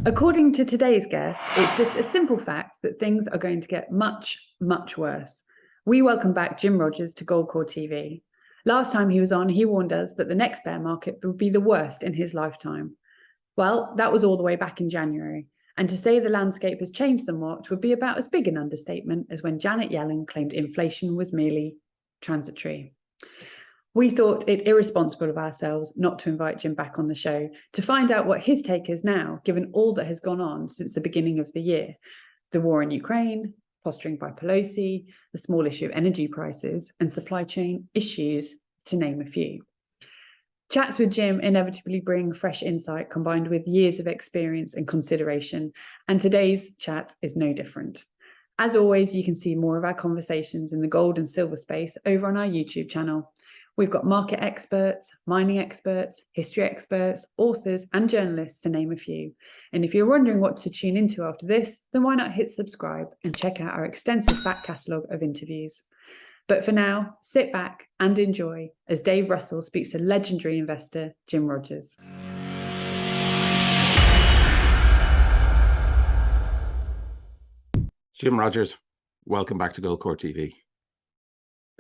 According to today's guest, it's just a simple fact that things are going to get much, much worse. We welcome back Jim Rogers to GoldCore TV. Last time he was on, he warned us that the next bear market would be the worst in his lifetime. Well, that was all the way back in January. And to say the landscape has changed somewhat would be about as big an understatement as when Janet Yellen claimed inflation was merely transitory. We thought it irresponsible of ourselves not to invite Jim back on the show to find out what his take is now, given all that has gone on since the beginning of the year. The war in Ukraine, posturing by Pelosi, the small issue of energy prices, and supply chain issues, to name a few. Chats with Jim inevitably bring fresh insight combined with years of experience and consideration, and today's chat is no different. As always, you can see more of our conversations in the gold and silver space over on our YouTube channel. We've got market experts, mining experts, history experts, authors, and journalists, to name a few. And if you're wondering what to tune into after this, then why not hit subscribe and check out our extensive back catalogue of interviews. But for now, sit back and enjoy as Dave Russell speaks to legendary investor Jim Rogers. Jim Rogers, welcome back to GoldCore TV.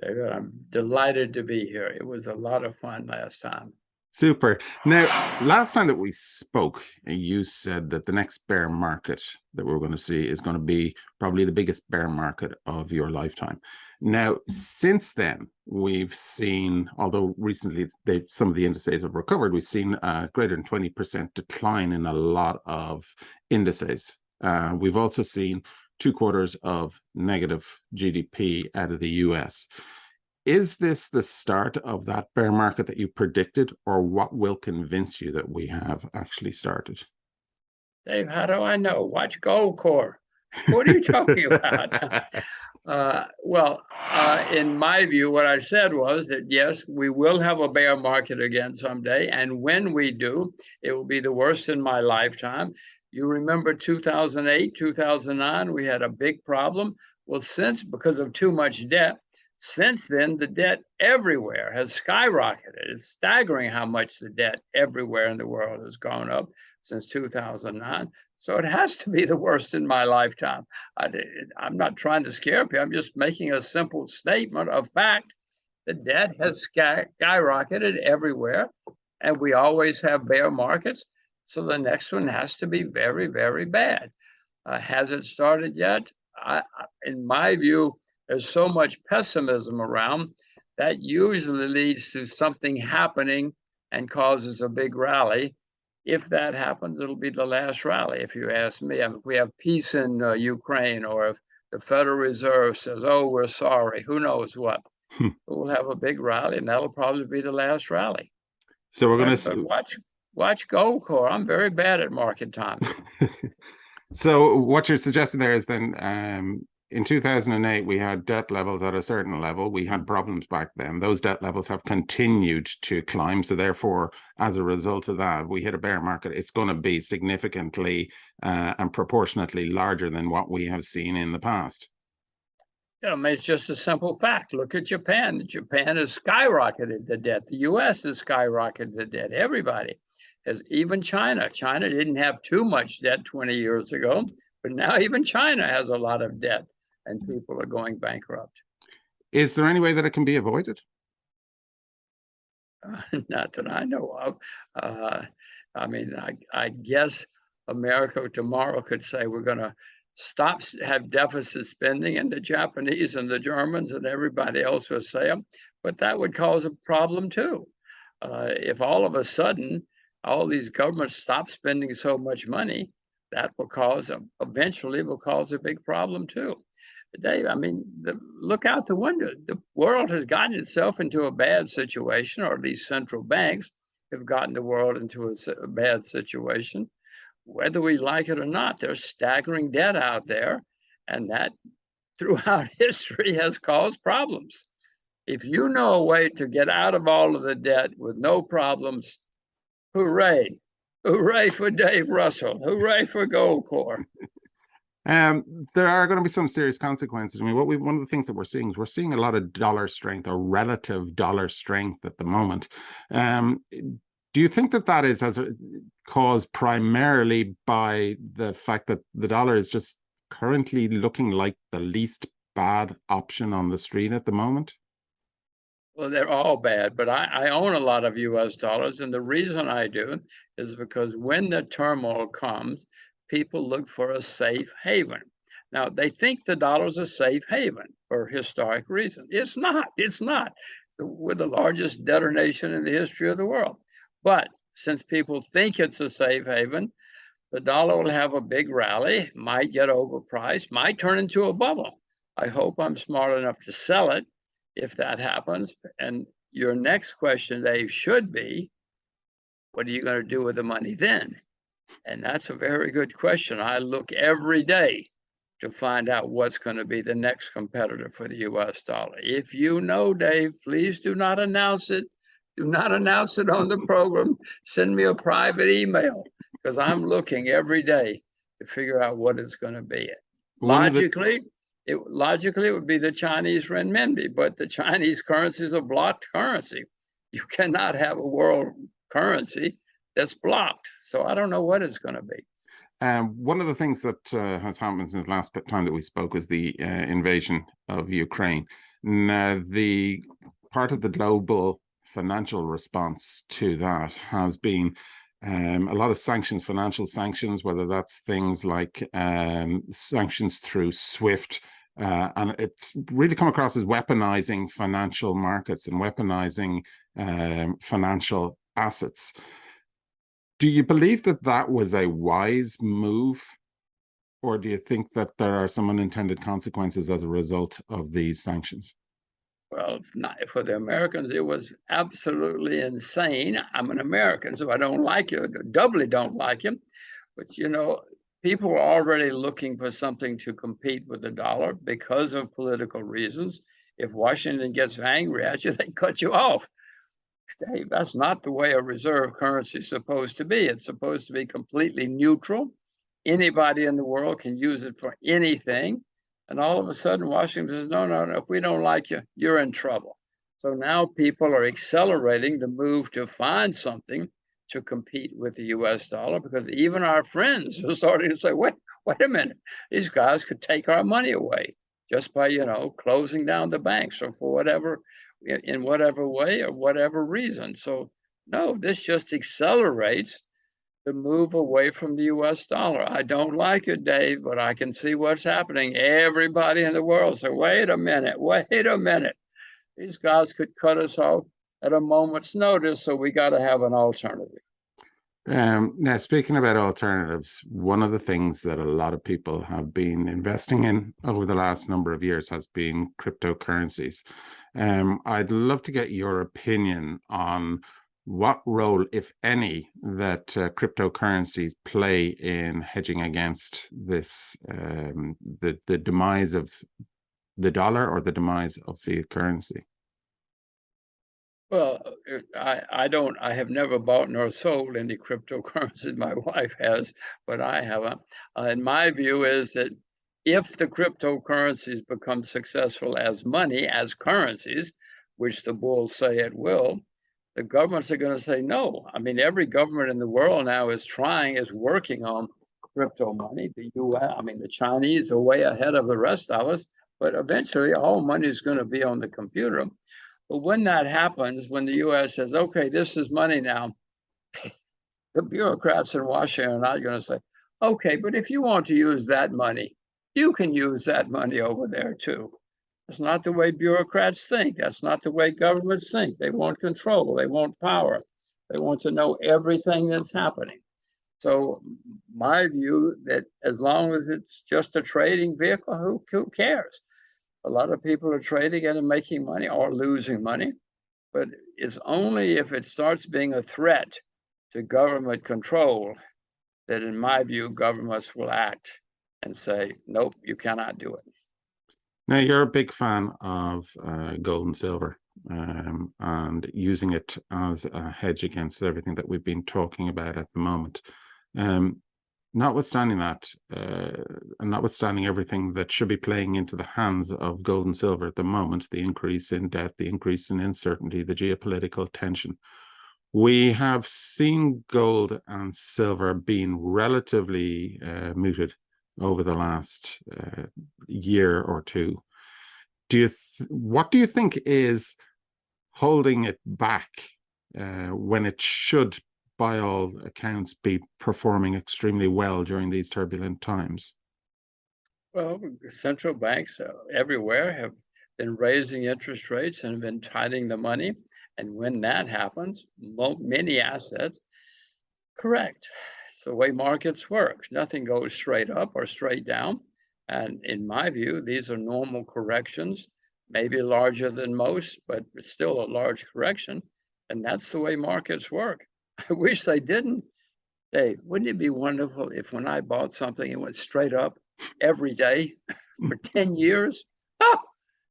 Very good. I'm delighted to be here. It was a lot of fun last time. Super. Now, last time that we spoke, you said that the next bear market that we're going to see is going to be probably the biggest bear market of your lifetime. Now, since then, we've seen, although recently some of the indices have recovered, we've seen a greater than 20% decline in a lot of indices. We've also seen 2 quarters of negative GDP out of the US. Is this the start of that bear market that you predicted, or what will convince you that we have actually started? Dave, how do I know? Watch GoldCore. What are you talking about? In my view, what I said was that, yes, we will have a bear market again someday. And when we do, it will be the worst in my lifetime. You remember 2008, 2009, we had a big problem. Well, because of too much debt, since then, the debt everywhere has skyrocketed. It's staggering how much the debt everywhere in the world has gone up since 2009. So it has to be the worst in my lifetime. I'm not trying to scare people. I'm just making a simple statement of fact. The debt has skyrocketed everywhere, and we always have bear markets. So the next one has to be very, very bad. Has it started yet? In my view, there's so much pessimism around that usually leads to something happening and causes a big rally. If that happens, it'll be the last rally, if you ask me. If we have peace in Ukraine, or if the Federal Reserve says, oh, we're sorry, who knows what, we'll have a big rally, and that'll probably be the last rally. So we're going to watch GoldCore. I'm very bad at market timing. So what you're suggesting there is then in 2008, we had debt levels at a certain level. We had problems back then. Those debt levels have continued to climb. So therefore, as a result of that, we hit a bear market. It's going to be significantly and proportionately larger than what we have seen in the past. I mean, it's just a simple fact. Look at Japan. Japan has skyrocketed the debt. The U.S. has skyrocketed the debt. Everybody has, even China. China didn't have too much debt 20 years ago, but now even China has a lot of debt, and people are going bankrupt. Is there any way that it can be avoided? Not that I know of. I mean, I guess America tomorrow could say we're going to have deficit spending, and the Japanese and the Germans and everybody else will say them, but that would cause a problem too. If all of a sudden all these governments stop spending so much money, that will eventually cause a big problem too. Dave, I mean, look out the window. The world has gotten itself into a bad situation, or at least central banks have gotten the world into a bad situation. Whether we like it or not, there's staggering debt out there, and that throughout history has caused problems. If you know a way to get out of all of the debt with no problems, hooray. Hooray for Dave Russell. Hooray for GoldCore. There are going to be some serious consequences. I mean, one of the things that we're seeing a lot of dollar strength, or relative dollar strength at the moment. Do you think that that is caused primarily by the fact that the dollar is just currently looking like the least bad option on the street at the moment? Well, they're all bad, but I own a lot of US dollars. And the reason I do is because when the turmoil comes, people look for a safe haven. Now, they think the dollar's a safe haven for historic reasons. It's not. It's not. We're the largest debtor nation in the history of the world. But since people think it's a safe haven, the dollar will have a big rally, might get overpriced, might turn into a bubble. I hope I'm smart enough to sell it if that happens. And your next question, Dave, should be, what are you going to do with the money then? And that's a very good question. I look every day to find out what's going to be the next competitor for the US dollar. If you know, Dave, please do not announce it. Do not announce it on the program. Send me a private email, because I'm looking every day to figure out what it's going to be. Logically, it would be the Chinese renminbi, but the Chinese currency is a blocked currency. You cannot have a world currency that's blocked. So I don't know what it's going to be. One of the things that has happened since the last time that we spoke was the invasion of Ukraine. Now, the part of the global financial response to that has been a lot of sanctions, financial sanctions, whether that's things like sanctions through SWIFT, and it's really come across as weaponizing financial markets and weaponizing financial assets. Do you believe that that was a wise move, or do you think that there are some unintended consequences as a result of these sanctions? Well, for the Americans, it was absolutely insane. I'm an American, so I don't like it, doubly don't like him. But, you know, people were already looking for something to compete with the dollar because of political reasons. If Washington gets angry at you, they cut you off. Dave, that's not the way a reserve currency is supposed to be. It's supposed to be completely neutral. Anybody in the world can use it for anything. And all of a sudden, Washington says, no, no, no, if we don't like you, you're in trouble. So now people are accelerating the move to find something to compete with the US dollar, because even our friends are starting to say, wait a minute, these guys could take our money away just by, you know, closing down the banks or for whatever, in whatever way or whatever reason. So no, this just accelerates the move away from the US dollar. I don't like it, Dave, but I can see what's happening. Everybody in the world say, wait a minute. These guys could cut us off at a moment's notice, so we got to have an alternative. Now, speaking about alternatives, one of the things that a lot of people have been investing in over the last number of years has been cryptocurrencies. I'd love to get your opinion on what role, if any, that cryptocurrencies play in hedging against this, the demise of the dollar or the demise of fiat currency. Well, I have never bought nor sold any cryptocurrencies. My wife has, but I haven't. And my view is that if the cryptocurrencies become successful as money, as currencies, which the bulls say it will, the governments are going to say no. I mean, every government in the world now is working on crypto money. The US, I mean, the Chinese are way ahead of the rest of us, but eventually all money is going to be on the computer. But when that happens, when the US says, okay, this is money now, the bureaucrats in Washington are not going to say, okay, but if you want to use that money, you can use that money over there too. That's not the way bureaucrats think. That's not the way governments think. They want control. They want power. They want to know everything that's happening. So my view that as long as it's just a trading vehicle, who cares? A lot of people are trading it and making money or losing money, but it's only if it starts being a threat to government control that, in my view, governments will act and say, nope, you cannot do it. Now, you're a big fan of gold and silver and using it as a hedge against everything that we've been talking about at the moment. Notwithstanding that, and notwithstanding everything that should be playing into the hands of gold and silver at the moment, the increase in debt, the increase in uncertainty, the geopolitical tension, We have seen gold and silver being relatively mooted over the last year or two. What do you think is holding it back when it should, by all accounts, be performing extremely well during these turbulent times? Well, central banks everywhere have been raising interest rates and have been tightening the money. And when that happens, many assets correct. It's the way markets work. Nothing goes straight up or straight down. And in my view, these are normal corrections, maybe larger than most, but it's still a large correction. And that's the way markets work. I wish they didn't. Dave, wouldn't it be wonderful if when I bought something, it went straight up every day for 10 years? Oh,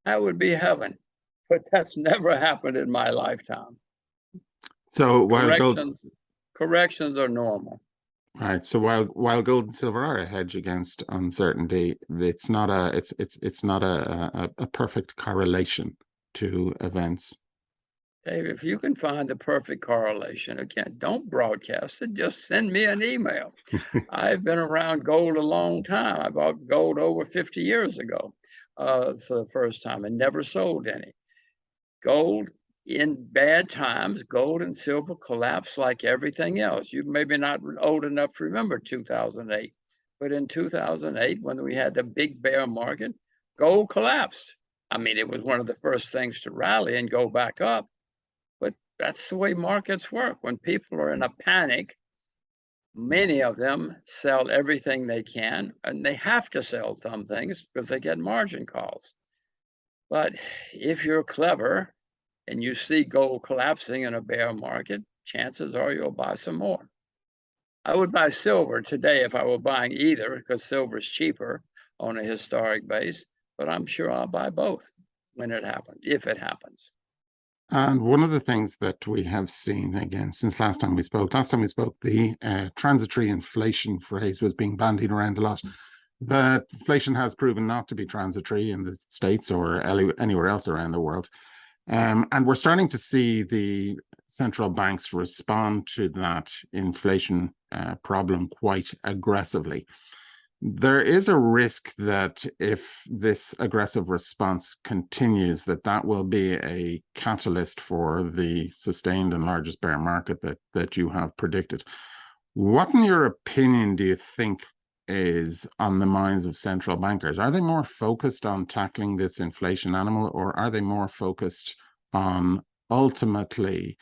that would be heaven. But that's never happened in my lifetime. So while Corrections are normal. right, so while gold and silver are a hedge against uncertainty, it's not a perfect correlation to events. Dave, if you can find the perfect correlation, again, don't broadcast it, just send me an email. I've been around gold a long time. I bought gold over 50 years ago for the first time and never sold any. Gold, in bad times, gold and silver collapse like everything else. You maybe not old enough to remember 2008, but in 2008, when we had the big bear market, gold collapsed. I mean, it was one of the first things to rally and go back up. But that's the way markets work. When people are in a panic, many of them sell everything they can, and they have to sell some things because they get margin calls. But if you're clever and you see gold collapsing in a bear market, chances are you'll buy some more. I would buy silver today if I were buying either, because silver is cheaper on a historic base, but I'm sure I'll buy both when it happens, if it happens. And one of the things that we have seen, again, since last time we spoke, the transitory inflation phrase was being bandied around a lot. But inflation has proven not to be transitory in the States or anywhere else around the world. And we're starting to see the central banks respond to that inflation problem quite aggressively. There is a risk that if this aggressive response continues, that will be a catalyst for the sustained and largest bear market that you have predicted. What, in your opinion, do you think is on the minds of central bankers? Are they more focused on tackling this inflation animal, or are they more focused on ultimately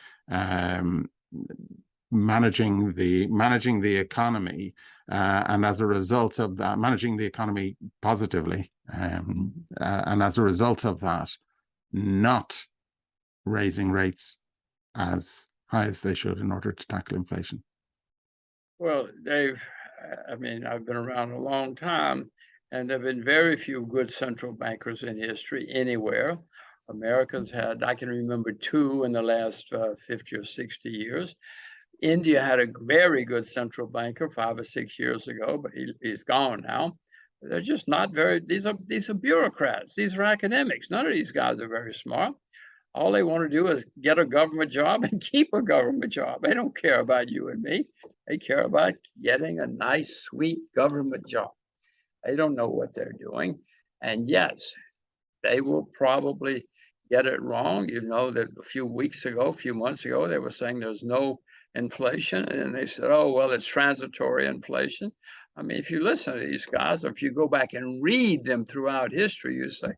managing the economy, and as a result of that, managing the economy positively, and as a result of that, not raising rates as high as they should in order to tackle inflation? Well, Dave, I mean, I've been around a long time, and there have been very few good central bankers in history anywhere. America's had, I can remember 2 in the last 50 or 60 years. India had a very good central banker 5 or 6 years ago, but he's gone now. They're just not very, these are bureaucrats. These are academics. None of these guys are very smart. All they want to do is get a government job and keep a government job. They don't care about you and me. They care about getting a nice, sweet government job. They don't know what they're doing. And yes, they will probably get it wrong. You know that a few months ago, they were saying there's no inflation. And then they said, oh, well, it's transitory inflation. I mean, if you listen to these guys, or if you go back and read them throughout history, you say,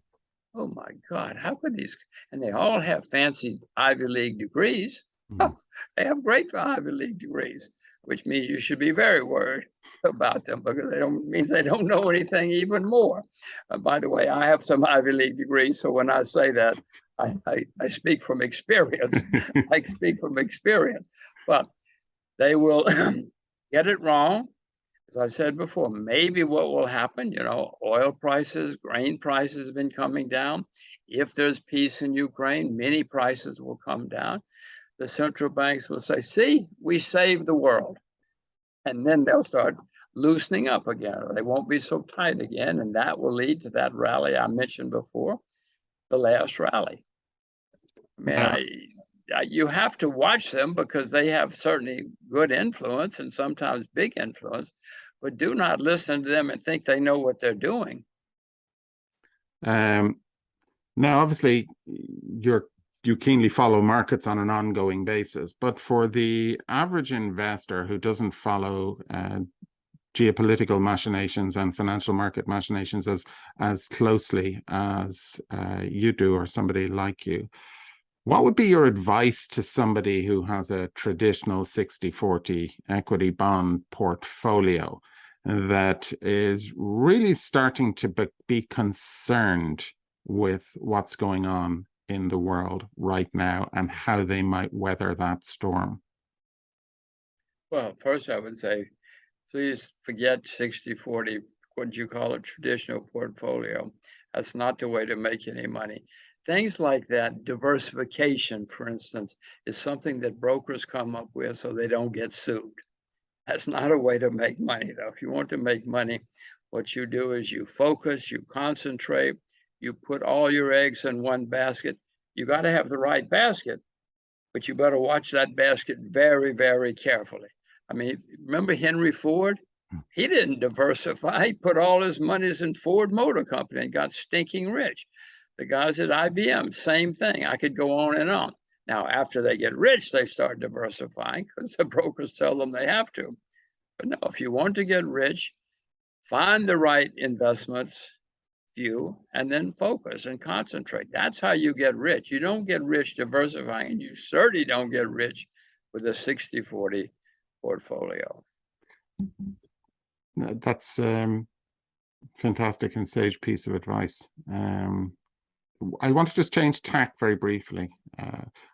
oh my God, how could these? And they all have fancy Ivy League degrees. Oh, they have great Ivy League degrees, which means you should be very worried about them, because they don't know anything even more. By the way, I have some Ivy League degrees, so when I say that, I speak from experience. I speak from experience, but they will get it wrong. As I said before, maybe what will happen, oil prices, grain prices have been coming down. If there's peace in Ukraine, many prices will come down. The central banks will say, see, we saved the world. And then they'll start loosening up again. They won't be so tight again. And that will lead to that rally I mentioned before, the last rally. I mean, you have to watch them because they have certainly good influence and sometimes big influence, but do not listen to them and think they know what they're doing. Now, obviously, you keenly follow markets on an ongoing basis, but for the average investor who doesn't follow geopolitical machinations and financial market machinations as closely as you do, or somebody like you, what would be your advice to somebody who has a traditional 60-40 equity bond portfolio that is really starting to be concerned with what's going on in the world right now and how they might weather that storm? Well, first I would say, please forget 60-40, what you call a traditional portfolio. That's not the way to make any money. Things like that, diversification, for instance, is something that brokers come up with so they don't get sued. That's not a way to make money, though. If you want to make money, what you do is you focus, you concentrate, you put all your eggs in one basket. You got to have the right basket, but you better watch that basket very, very carefully. I mean, remember Henry Ford? He didn't diversify. He put all his monies in Ford Motor Company and got stinking rich. The guys at IBM, same thing. I could go on and on. Now, after they get rich, they start diversifying because the brokers tell them they have to. But no, if you want to get rich, find the right investments, few, and then focus and concentrate. That's how you get rich. You don't get rich diversifying, and you certainly don't get rich with a 60-40 portfolio. That's fantastic and sage piece of advice. I want to just change tack very briefly,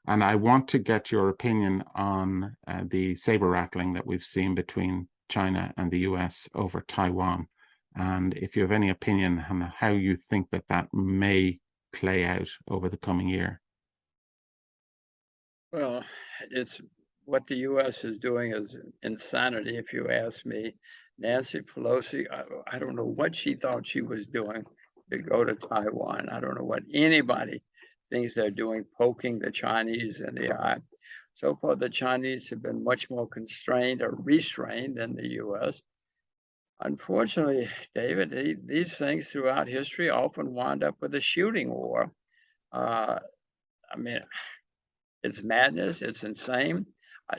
and I want to get your opinion on the saber rattling that we've seen between China and the US over Taiwan, and if you have any opinion on how you think that may play out over the coming year. Well, it's what the US is doing is insanity, if you ask me. Nancy Pelosi, I don't know what she thought she was doing to go to Taiwan. I don't know what anybody thinks they're doing, poking the Chinese in the eye. So far, the Chinese have been much more constrained or restrained than the US. Unfortunately, David, these things throughout history often wind up with a shooting war. I mean, it's madness, it's insane.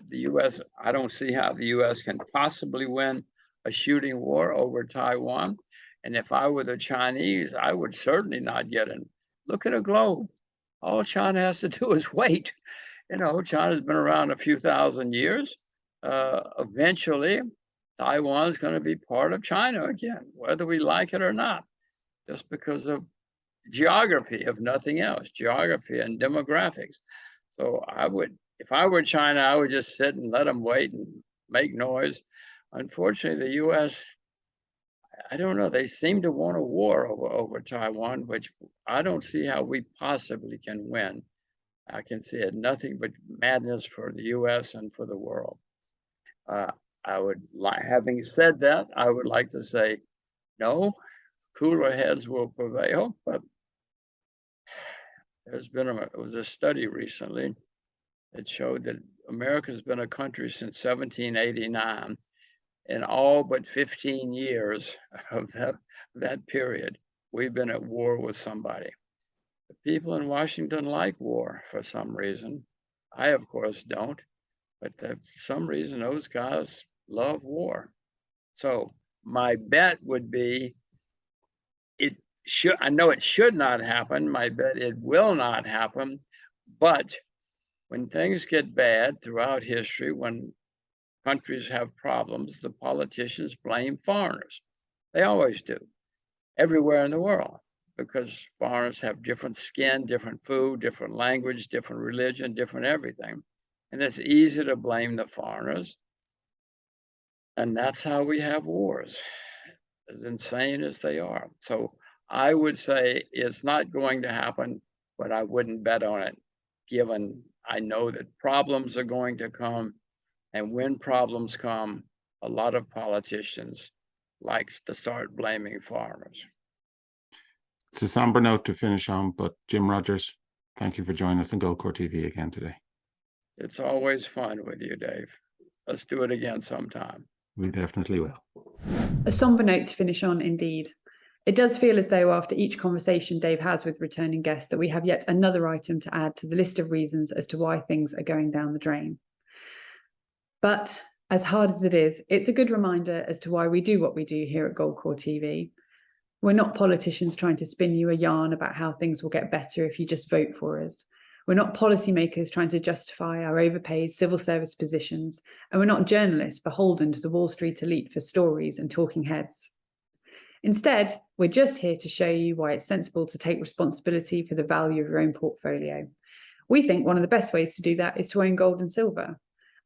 The US, I don't see how the US can possibly win a shooting war over Taiwan. And if I were the Chinese, I would certainly not get in. Look at a globe. All China has to do is wait. You know, China's been around a few thousand years. Eventually, Taiwan's going to be part of China again, whether we like it or not, just because of geography, if nothing else, geography and demographics. So if I were China, I would just sit and let them wait and make noise. Unfortunately, the US, I don't know, they seem to want a war over Taiwan, which I don't see how we possibly can win. I can see it nothing but madness for the US and for the world. Having said that, I would like to say, no, cooler heads will prevail, but it was a study recently that showed that America's been a country since 1789. In all but 15 years of that period, we've been at war with somebody. The people in Washington like war for some reason. I, of course, don't, but for some reason, those guys love war. So my bet would be, I know it should not happen. My bet it will not happen. But when things get bad throughout history, when countries have problems, the politicians blame foreigners. They always do, everywhere in the world, because foreigners have different skin, different food, different language, different religion, different everything. And it's easy to blame the foreigners. And that's how we have wars, as insane as they are. So I would say it's not going to happen, but I wouldn't bet on it, given I know that problems are going to come. And when problems come, a lot of politicians like to start blaming foreigners. It's a somber note to finish on, but Jim Rogers, thank you for joining us on GoldCore TV again today. It's always fun with you, Dave. Let's do it again sometime. We definitely will. A somber note to finish on, indeed. It does feel as though after each conversation Dave has with returning guests that we have yet another item to add to the list of reasons as to why things are going down the drain. But as hard as it is, it's a good reminder as to why we do what we do here at GoldCore TV. We're not politicians trying to spin you a yarn about how things will get better if you just vote for us. We're not policymakers trying to justify our overpaid civil service positions, and we're not journalists beholden to the Wall Street elite for stories and talking heads. Instead, we're just here to show you why it's sensible to take responsibility for the value of your own portfolio. We think one of the best ways to do that is to own gold and silver.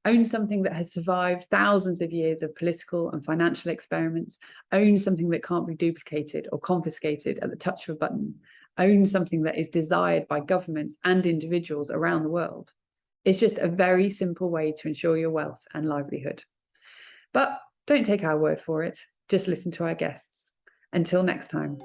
Own something that has survived thousands of years of political and financial experiments. Own something that can't be duplicated or confiscated at the touch of a button. Own something that is desired by governments and individuals around the world. It's just a very simple way to ensure your wealth and livelihood. But don't take our word for it. Just listen to our guests. Until next time.